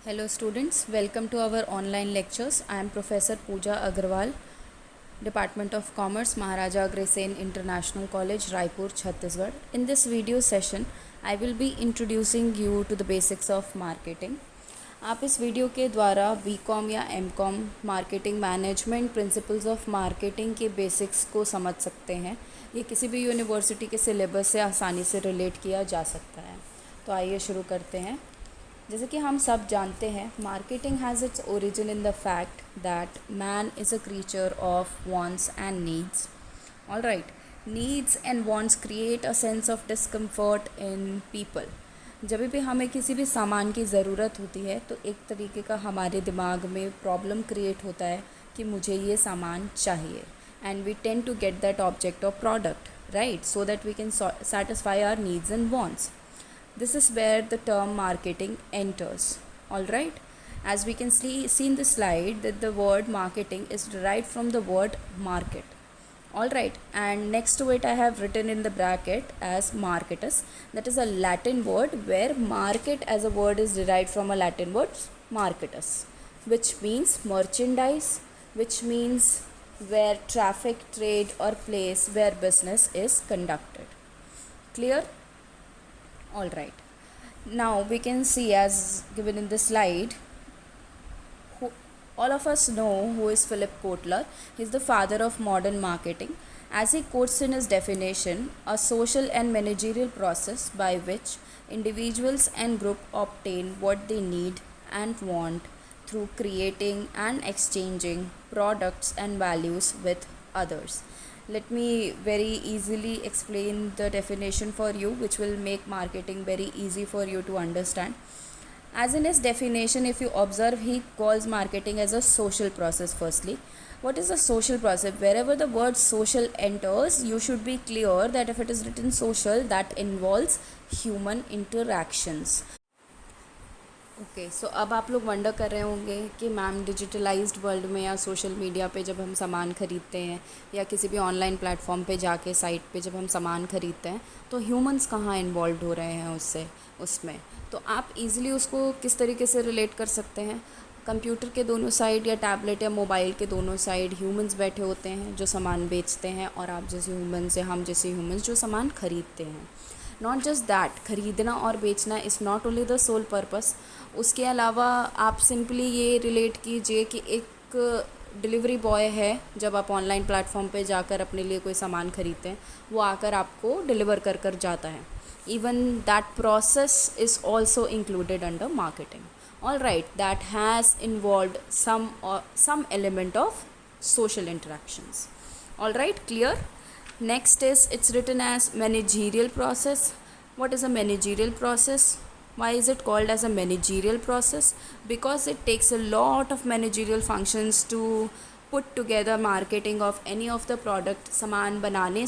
Hello students, welcome to our online lectures. I am Professor Pooja Agarwal, Department of Commerce, Maharaja Agrasen International College, Raipur, Chhattisgarh. In this video session, I will be introducing you to the basics of marketing. आप इस video के द्वारा BCom या MCom marketing management principles of marketing के basics को समझ सकते हैं। ये किसी भी यूनिवर्सिटी के सिलेबस से आसानी से रिलेट किया जा सकता है। तो आइए शुरू करते हैं। जैसे कि हम सब जानते हैं, marketing has its origin in the fact that man is a creature of wants and needs. All right, needs and wants create a sense of discomfort in people. जब भी हमें किसी भी सामान की ज़रूरत होती है तो एक तरीके का हमारे दिमाग में प्रॉब्लम क्रिएट होता है कि मुझे ये सामान चाहिए, and we tend to get that object और product, right, so that we can satisfy our needs and wants. This is where the term marketing enters. All right, as we can see in the slide that the word marketing is derived from the word market. All right, and next to it I have written in the bracket as marketus. That is a Latin word where market as a word is derived from a Latin word marketus, which means merchandise, which means where traffic, trade or place where business is conducted. Clear? All right, now we can see as given in the slide, all of us know who is Philip Kotler. He is the father of modern marketing, as he quotes in his definition, a social and managerial process by which individuals and group obtain what they need and want through creating and exchanging products and values with others. Let me very easily explain the definition for you, which will make marketing very easy for you to understand. As in his definition, if you observe, he calls marketing as a social process. Firstly, what is a social process? Wherever the word social enters, you should be clear that if it is written social, that involves human interactions. Okay, so अब आप लोग wonder कर रहे होंगे कि ma'am digitalised world में या social media पे जब हम सामान ख़रीदते हैं या किसी भी ऑनलाइन प्लेटफॉर्म पे जाके साइट पे जब हम सामान ख़रीदते हैं तो ह्यूमंस कहाँ इन्वॉल्व हो रहे हैं उसमें। तो आप इजीली उसको किस तरीके से रिलेट कर सकते हैं, कंप्यूटर के दोनों साइड या टैबलेट या मोबाइल के दोनों साइड ह्यूमंस बैठे होते हैं जो सामान बेचते हैं, और आप जैसे ह्यूमंस या हम जैसे ह्यूमंस जो सामान ख़रीदते हैं। नॉट जस्ट दैट, ख़रीदना और बेचना is not only the sole purpose. उसके अलावा आप सिंपली ये रिलेट कीजिए कि एक डिलीवरी बॉय है, जब आप ऑनलाइन प्लेटफॉर्म पे जाकर अपने लिए कोई सामान ख़रीदते हैं, वो आकर आपको डिलीवर कर कर जाता है। Even that process is also included under marketing. All right, that has involved some element of social interactions. All right, clear? Next is, it's written as managerial process. What is a managerial process? Why is it called as a managerial process? Because it takes a lot of managerial functions to put together marketing of any of the product. सामान बनाने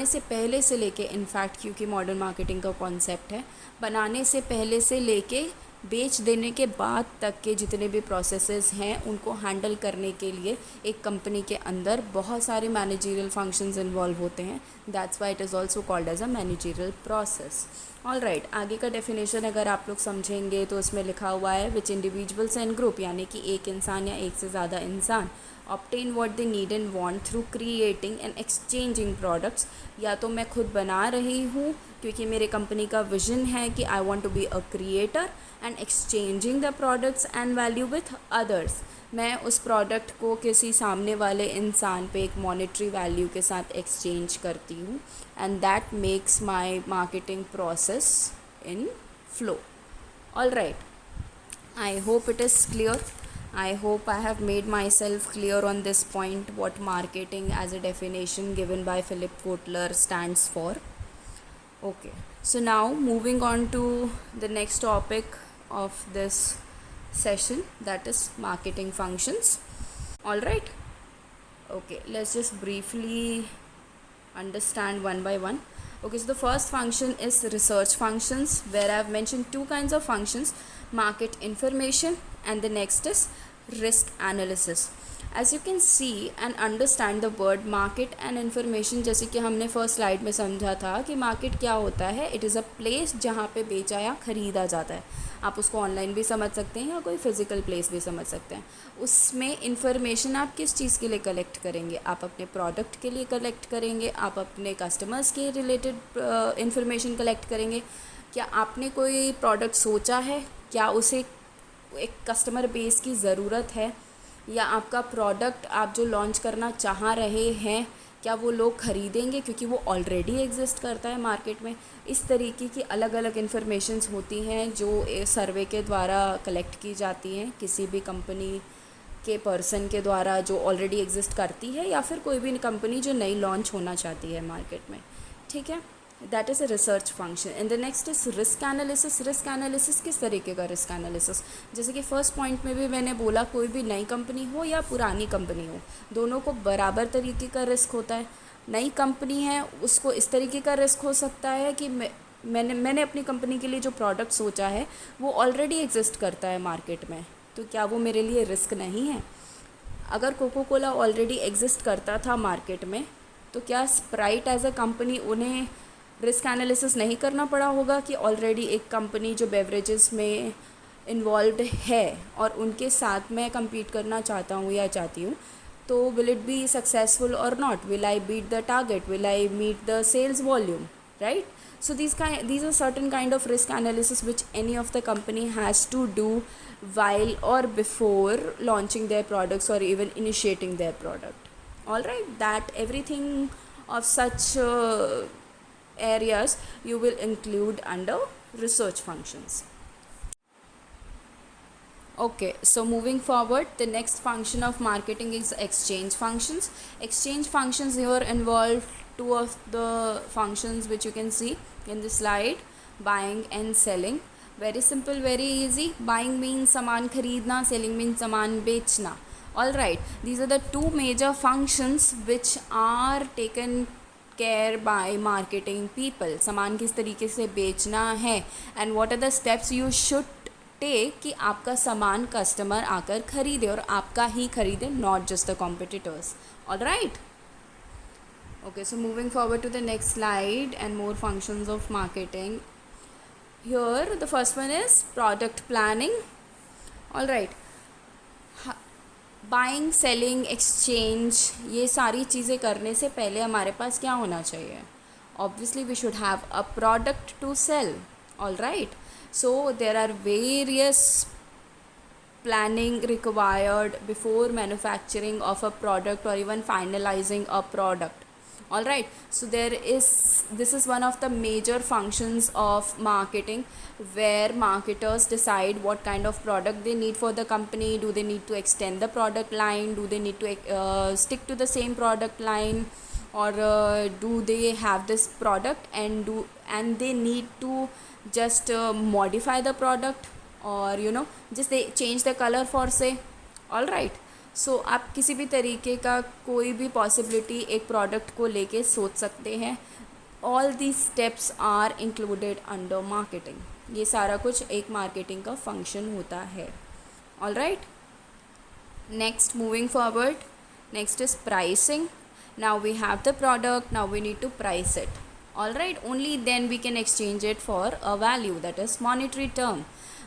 से पहले से लेके, in fact क्योंकि modern marketing का concept है, बनाने से पहले से लेके बेच देने के बाद तक के जितने भी प्रोसेसेस हैं उनको हैंडल करने के लिए एक कंपनी के अंदर बहुत सारे मैनेजरियल फंक्शंस इन्वॉल्व होते हैं. That's why it is also called as a managerial process. All right, आगे का डेफिनेशन अगर आप लोग समझेंगे तो उसमें लिखा हुआ है विच इंडिविजुअल्स एंड ग्रुप, यानी कि एक इंसान या एक से ज़्यादा इंसान obtain what they need and want through creating and exchanging products. या तो मैं खुद बना रही हूँ क्योंकि मेरे कंपनी का विजन है कि I want to be a creator, and exchanging the products and value with others. मैं उस प्रोडक्ट को किसी सामने वाले इंसान पे एक मॉनेटरी वैल्यू के साथ एक्सचेंज करती हूँ, and that makes my marketing process in flow. All right, I hope it is clear. I hope I have made myself clear on this point, what marketing as a definition given by Philip Kotler stands for. Okay, so now moving on to the next topic of this session, that is marketing functions. All right, okay, let's just briefly understand one by one. Okay, so the first function is research functions, where I have mentioned two kinds of functions, market information, and the next is risk analysis. As you can see and understand the word market and information, जैसे कि हमने first slide में समझा था कि market क्या होता है. इट इज़ अ प्लेस जहाँ पे बेचा या ख़रीदा जाता है. आप उसको ऑनलाइन भी समझ सकते हैं या कोई फिज़िकल प्लेस भी समझ सकते हैं। उसमें इंफॉर्मेशन आप किस चीज़ के लिए कलेक्ट करेंगे? आप अपने प्रोडक्ट के लिए कलेक्ट करेंगे, आप अपने कस्टमर्स के रिलेटेड इंफॉर्मेशन कलेक्ट करेंगे। क्या आपने कोई प्रोडक्ट सोचा है? क्या उसे एक कस्टमर बेस की ज़रूरत है? या आपका प्रोडक्ट आप जो लॉन्च करना चाह रहे हैं, क्या वो लोग ख़रीदेंगे क्योंकि वो ऑलरेडी एग्जिस्ट करता है मार्केट में? इस तरीके की अलग अलग इन्फॉर्मेशंस होती हैं जो सर्वे के द्वारा कलेक्ट की जाती हैं, किसी भी कंपनी के पर्सन के द्वारा जो ऑलरेडी एग्जिस्ट करती है या फिर कोई भी कंपनी जो नई लॉन्च होना चाहती है मार्केट में। ठीक है, that is a research function. And the next is risk analysis. Risk analysis किस तरीके का रिस्क एनालिसिस? जैसे कि फर्स्ट पॉइंट में भी मैंने बोला, कोई भी नई कंपनी हो या पुरानी कंपनी हो, दोनों को बराबर तरीके का रिस्क होता है। नई कंपनी है उसको इस तरीके का रिस्क हो सकता है कि मैंने अपनी कंपनी के लिए जो प्रोडक्ट सोचा है वो ऑलरेडी एग्जिस्ट करता है मार्केट में, तो क्या वो मेरे लिए रिस्क नहीं है? अगर कोको कोला ऑलरेडी एग्जिस्ट करता था मार्केट में, तो क्या स्प्राइट एज अ कंपनी उन्हें रिस्क एनालिसिस नहीं करना पड़ा होगा कि ऑलरेडी एक कंपनी जो बेवरेजेस में इन्वॉल्व्ड है और उनके साथ मैं compete करना चाहता हूँ या चाहती हूँ, तो विल इट बी सक्सेसफुल और not? Will I beat the target? Will I meet the sales volume? Right? So these are certain kind of risk analysis which any of the company has to do while or before launching their products or even initiating their product. All right, that everything of such areas you will include under research functions. Okay, so moving forward, the next function of marketing is exchange functions. Exchange functions here involve two of the functions which you can see in the slide: buying and selling. Very simple, very easy. Buying means saman khareedna, selling means saman bechna. All right, these are the two major functions which are taken care by marketing people. सामान किस तरीके से बेचना है and what are the steps you should take कि आपका सामान customer आकर खरीदे और आपका ही खरीदे, not just the competitors. All right. Okay, so moving forward to the next slide and more functions of marketing. Here the first one is product planning. All right. Buying, selling, exchange, ये सारी चीज़ें करने से पहले हमारे पास क्या होना चाहिए? Obviously we should have a product to sell. All right, so there are various planning required before manufacturing of a product or even finalizing a product. All right, so this is one of the major functions of marketing, where marketers decide what kind of product they need for the company. Do they need to extend the product line? Do they need to stick to the same product line, or do they have this product and they need to just modify the product, or just they change the color for say. All right, सो आप किसी भी तरीके का कोई भी possibility एक product को लेके सोच सकते हैं. All the steps are included under marketing. ये सारा कुछ एक मार्केटिंग का फंक्शन होता है. All right, next moving forward, next is pricing. Now we have the product, now we need to price it. All right, only then we can exchange it for a value, that is monetary term.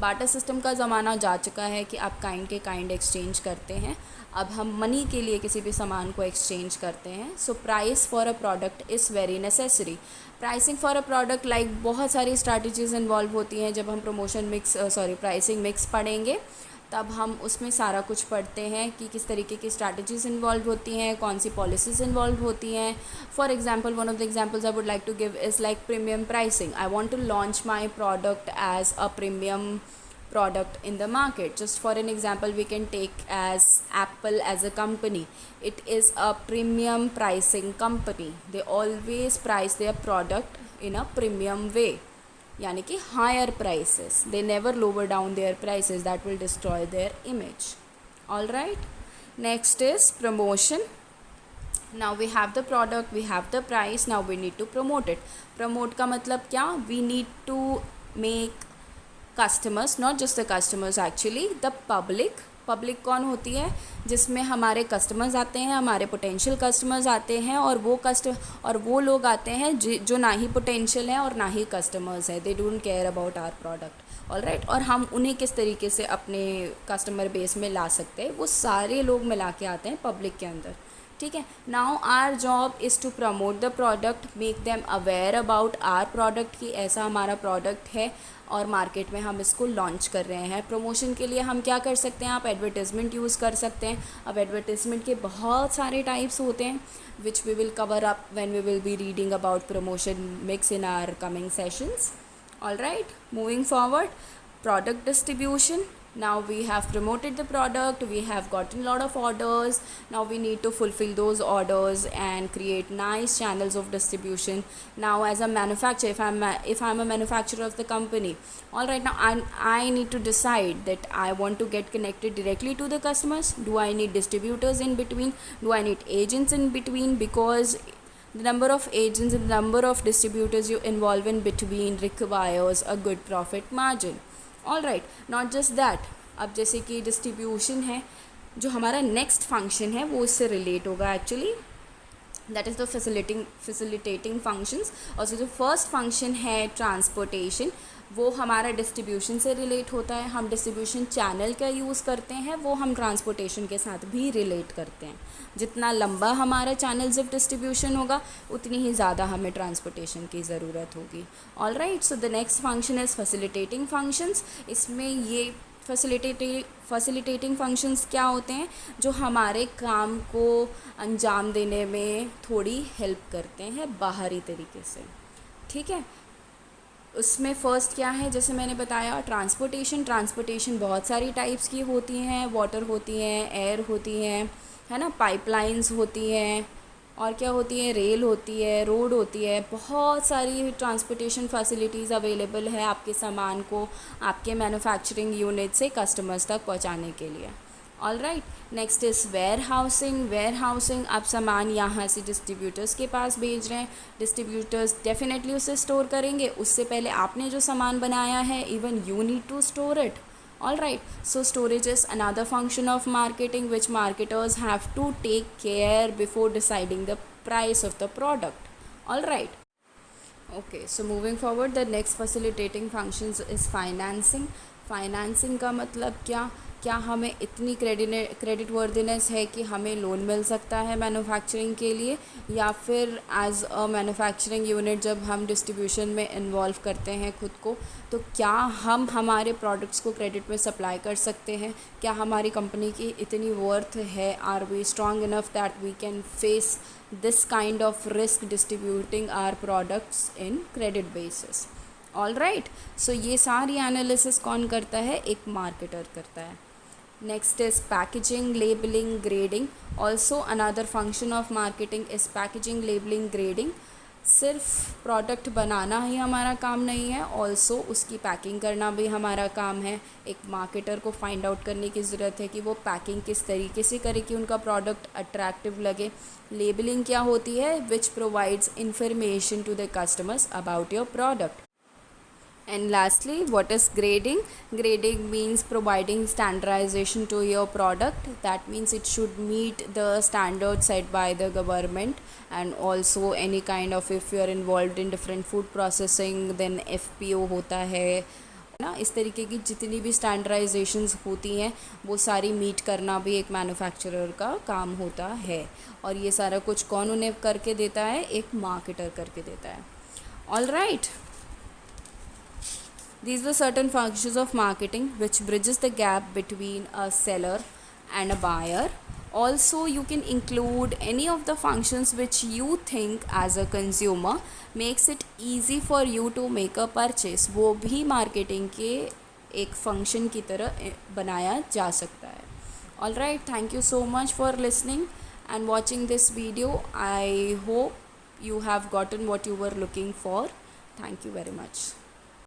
Barter system का ज़माना जा चुका है कि आप kind के kind exchange करते हैं. अब हम मनी के लिए किसी भी सामान को एक्सचेंज करते हैं. So price for a product is very necessary. Pricing for a product like बहुत सारी स्ट्रैटेजीज़ इन्वॉल्व होती हैं. जब हम प्राइसिंग मिक्स पढ़ेंगे तब हम उसमें सारा कुछ पढ़ते हैं कि किस तरीके की स्ट्रैटेजीज़ इन्वॉल्व होती हैं, कौन सी पॉलिसीज़ इन्वॉल्व होती हैं. For example, one of the examples I would like to give is like premium pricing. I want to launch my product as a premium product in the market. Just for an example, we can take as Apple as a company. It is a premium pricing company. They always price their product in a premium way, यानी कि higher prices. They never lower down their prices. That will destroy their image. All right. Next is promotion. Now we have the product, we have the price. Now we need to promote it. Promote का मतलब क्या? We need to make customers, not just the customers actually, the public public कौन होती है? जिसमें हमारे customers आते हैं, हमारे पोटेंशियल कस्टमर्स आते हैं, और वो लोग आते हैं जो ना ही पोटेंशियल हैं और ना ही कस्टमर्स हैं, they don't care about our product, alright. और हम उन्हें किस तरीके से अपने कस्टमर बेस में ला सकते हैं, वो सारे लोग मिला के आते हैं पब्लिक के अंदर, ठीक है। Now our job is to promote the product, make them aware about our product कि ऐसा हमारा प्रोडक्ट है और मार्केट में हम इसको लॉन्च कर रहे हैं। प्रमोशन के लिए हम क्या कर सकते हैं? आप एडवर्टाइजमेंट यूज़ कर सकते हैं। अब एडवर्टाइजमेंट के बहुत सारे टाइप्स होते हैं which we will cover up when we will be reading about promotion mix in our coming sessions, alright. Moving forward, product distribution. Now we have promoted the product, we have gotten a lot of orders, now we need to fulfill those orders and create nice channels of distribution. Now as a manufacturer, if I'm a manufacturer of the company, all right, now I need to decide that I want to get connected directly to the customers. Do I need distributors in between? Do I need agents in between? Because the number of agents and the number of distributors you involve in between requires a good profit margin, all right. Not just that, अब जैसे कि distribution है, जो हमारा next function है वो इससे relate होगा actually, that is the facilitating functions. और जो फर्स्ट फंक्शन है ट्रांसपोर्टेशन, वो हमारा डिस्ट्रीब्यूशन से रिलेट होता है। हम डिस्ट्रीब्यूशन चैनल का यूज़ करते हैं, वो हम ट्रांसपोर्टेशन के साथ भी रिलेट करते हैं। जितना लंबा हमारा चैनल्स ऑफ डिस्ट्रीब्यूशन होगा उतनी ही ज़्यादा हमें ट्रांसपोर्टेशन की ज़रूरत होगी, all right. So the next function is facilitating functions. इसमें ये फैसिलिटेटिंग फंक्शंस क्या होते हैं? जो हमारे काम को अंजाम देने में थोड़ी हेल्प करते हैं बाहरी तरीके से, ठीक है। उसमें फ़र्स्ट क्या है, जैसे मैंने बताया ट्रांसपोर्टेशन बहुत सारी टाइप्स की होती हैं, वाटर होती हैं, एयर होती हैं, है ना, पाइपलाइंस होती हैं, और क्या होती है, रेल होती है, रोड होती है। बहुत सारी ट्रांसपोर्टेशन फैसिलिटीज़ अवेलेबल है आपके सामान को आपके मैन्युफैक्चरिंग यूनिट से कस्टमर्स तक पहुंचाने के लिए, all right. Next is warehousing. आप सामान यहाँ से डिस्ट्रीब्यूटर्स के पास भेज रहे हैं, डिस्ट्रीब्यूटर्स डेफिनेटली उसे स्टोर करेंगे। उससे पहले आपने जो सामान बनाया है, even you need to store it, all right. So storage is another function of marketing which marketers have to take care before deciding the price of the product, all right. Okay, so moving forward, the next facilitating functions is financing का मतलब क्या हमें इतनी credit worthiness है कि हमें loan मिल सकता है मैन्युफैक्चरिंग के लिए, या फिर एज अ मैन्युफैक्चरिंग यूनिट जब हम डिस्ट्रीब्यूशन में इन्वॉल्व करते हैं खुद को, तो क्या हम हमारे प्रोडक्ट्स को क्रेडिट में सप्लाई कर सकते हैं? क्या हमारी कंपनी की इतनी वर्थ है? Are we strong enough that we can face this kind of risk distributing our products in credit basis, all right. So ये सारी एनालिसिस कौन करता है? एक मार्केटर करता है। Next is packaging, labeling, grading. Also another function of marketing is packaging, labeling, grading. सिर्फ product बनाना ही हमारा काम नहीं है, ऑल्सो उसकी पैकिंग करना भी हमारा काम है। एक मार्केटर को फाइंड आउट करने की ज़रूरत है कि वो पैकिंग किस तरीके से करे कि उनका प्रोडक्ट अट्रैक्टिव लगे। लेबलिंग क्या होती है? Which provides information to the customers about your product. And lastly, what is grading? Grading means providing standardization to your product. That means it should meet the standards set by the government, and also any kind of, if you are involved in different food processing, then FPO होता है ना। इस तरीके की जितनी भी स्टैंडर्डाइजेशंस होती हैं वो सारी मीट करना भी एक मैन्युफैक्चरर का काम होता है, और ये सारा कुछ कौन उन्हें करके देता है? एक मार्केटर करके देता है, all right. These are certain functions of marketing which bridges the gap between a seller and a buyer. Also, you can include any of the functions which you think as a consumer makes it easy for you to make a purchase. वो भी marketing के एक function की तरह बनाया जा सकता है, all right. Thank you so much for listening and watching this video. I hope you have gotten what you were looking for. Thank you very much.